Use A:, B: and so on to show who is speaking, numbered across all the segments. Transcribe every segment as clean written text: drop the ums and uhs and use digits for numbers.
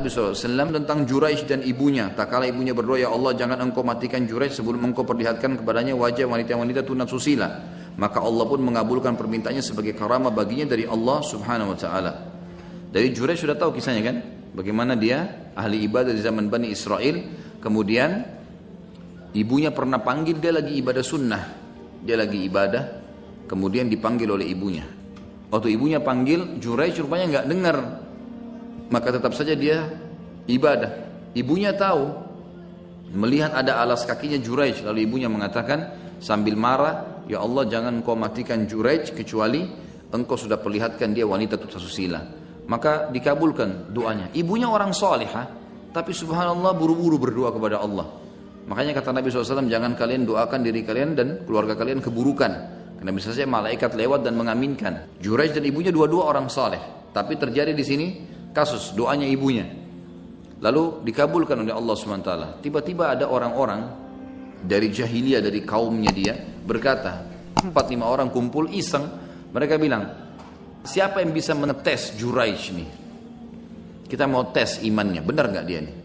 A: Nabi SAW tentang Juraij dan ibunya. Tak kala ibunya berdoa, ya Allah jangan engkau matikan Juraij sebelum engkau perlihatkan kepadanya wajah wanita-wanita tunasusila. Maka Allah pun mengabulkan permintaannya sebagai karamah baginya dari Allah Subhanahu Wa Taala. Dari Juraij sudah tahu kisahnya kan? Bagaimana dia ahli ibadah di zaman Bani Israel. Kemudian ibunya pernah panggil, dia lagi ibadah sunnah. Dia lagi ibadah, kemudian dipanggil oleh ibunya. Waktu ibunya panggil, Juraij rupanya nggak dengar. Maka tetap saja dia ibadah. Ibunya tahu, melihat ada alas kakinya Juraij. Lalu ibunya mengatakan sambil marah, ya Allah jangan kau matikan Juraij kecuali engkau sudah perlihatkan dia wanita tunasusila. Maka dikabulkan doanya. Ibunya orang salihah, tapi subhanallah buru-buru berdoa kepada Allah. Makanya kata Nabi SAW, jangan kalian doakan diri kalian dan keluarga kalian keburukan. Karena bisa saja malaikat lewat dan mengaminkan. Juraij dan ibunya dua-dua orang saleh. Tapi terjadi di sini kasus doanya ibunya. Lalu dikabulkan oleh Allah SWT. Tiba-tiba ada orang-orang dari jahiliyah, dari kaumnya dia berkata, 4-5 orang kumpul iseng. Mereka bilang, siapa yang bisa menetes Juraij nih? Kita mau tes imannya, benar gak dia nih?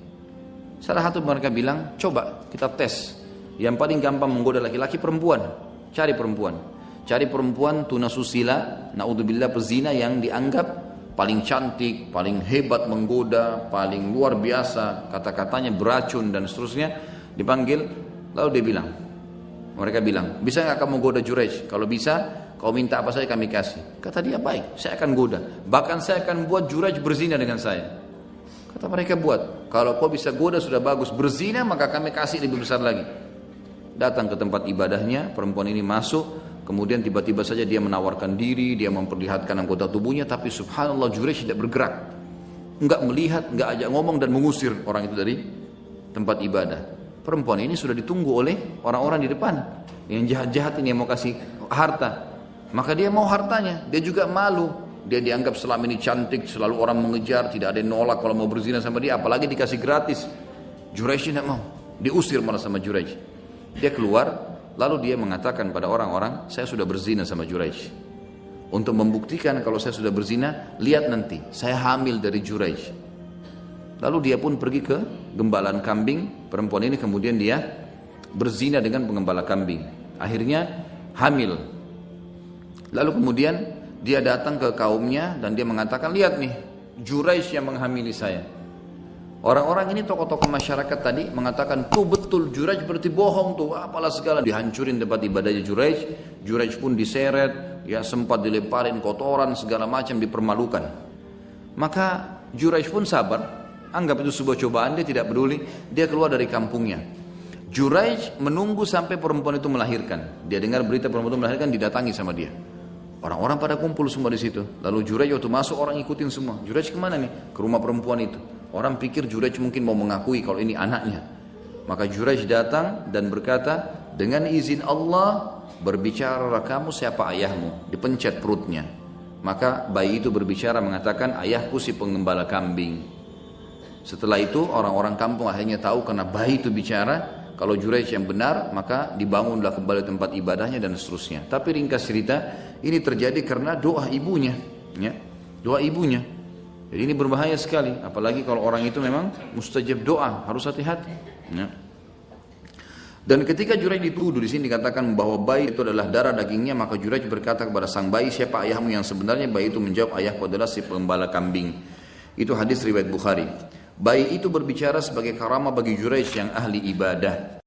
A: Salah satu mereka bilang, coba kita tes. Yang paling gampang menggoda laki-laki perempuan. Cari perempuan. Cari perempuan tunasusila, naudzubillah pezina yang dianggap paling cantik, paling hebat menggoda, paling luar biasa, kata-katanya beracun dan seterusnya. Dipanggil, lalu dia bilang, mereka bilang, bisa gak kamu goda Juraij? Kalau bisa, kau minta apa saja kami kasih. Kata dia, baik, saya akan goda. Bahkan saya akan buat Juraij berzina dengan saya. Kata mereka, buat. Kalau kau bisa goda sudah bagus, berzina maka kami kasih lebih besar lagi. Datang ke tempat ibadahnya, perempuan ini masuk. Kemudian tiba-tiba saja dia menawarkan diri, dia memperlihatkan anggota tubuhnya, tapi subhanallah Juraij tidak bergerak. Enggak melihat, enggak ajak ngomong dan mengusir orang itu dari tempat ibadah. Perempuan ini sudah ditunggu oleh orang-orang di depan. Yang jahat-jahat ini yang mau kasih harta. Maka dia mau hartanya, dia juga malu. Dia dianggap selama ini cantik, selalu orang mengejar, tidak ada yang nolak kalau mau berzina sama dia, apalagi dikasih gratis. Juraij tidak mau, diusir malah sama Juraij. Dia keluar. Lalu dia mengatakan pada orang-orang, saya sudah berzina sama Juraij. Untuk membuktikan kalau saya sudah berzina, lihat nanti, saya hamil dari Juraij. Lalu dia pun pergi ke gembalaan kambing. Perempuan ini kemudian dia berzina dengan penggembala kambing. Akhirnya hamil. Lalu kemudian dia datang ke kaumnya dan dia mengatakan, lihat nih, Juraij yang menghamili saya. Orang-orang ini tokoh-tokoh masyarakat tadi mengatakan, tuh betul Juraij berarti bohong tuh, apalah segala. Dihancurin tempat ibadahnya Juraij. Juraij pun diseret, ya sempat dilemparin kotoran segala macam, dipermalukan. Maka Juraij pun sabar, anggap itu sebuah cobaan, dia tidak peduli. Dia keluar dari kampungnya. Juraij menunggu sampai perempuan itu melahirkan. Dia dengar berita perempuan itu melahirkan, didatangi sama dia. Orang-orang pada kumpul semua di situ. Lalu Juraij waktu masuk orang ikutin semua. Juraij kemana nih? Ke rumah perempuan itu. Orang pikir Juraij mungkin mau mengakui kalau ini anaknya. Maka Juraij datang dan berkata, dengan izin Allah, berbicaralah kamu siapa ayahmu. Dipencet perutnya. Maka bayi itu berbicara mengatakan, ayahku si penggembala kambing. Setelah itu orang-orang kampung akhirnya tahu karena bayi itu bicara, kalau Juraij yang benar, maka dibangunlah kembali tempat ibadahnya dan seterusnya. Tapi ringkas cerita, ini terjadi karena doa ibunya. Ya, doa ibunya. Jadi ini berbahaya sekali, apalagi kalau orang itu memang mustajab doa, harus hati-hati. Ya. Dan ketika Juraij dituduh, di sini dikatakan bahwa bayi itu adalah darah dagingnya, maka Juraij berkata kepada sang bayi, siapa ayahmu yang sebenarnya? Bayi itu menjawab, ayahku adalah si penggembala kambing. Itu hadis riwayat Bukhari. Bayi itu berbicara sebagai karamah bagi Juraij yang ahli ibadah.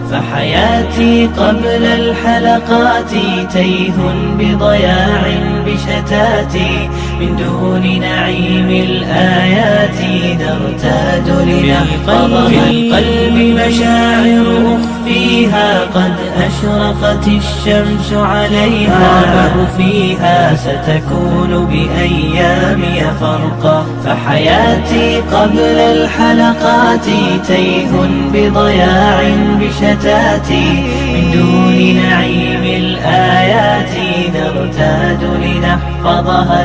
B: فحياتي قبل الحلقات تيه بضياع بشتاتي من دون نعيم الآيات ترتاد لنحفظها في القلب مشاعر أخفيها قد أشرقت الشمس عليها فيها ستكون بأيامي فرقا فحياتي قبل الحلقات تيه بضياع بشتاتي من دون نعيم الآيات نرتاد لنحفظها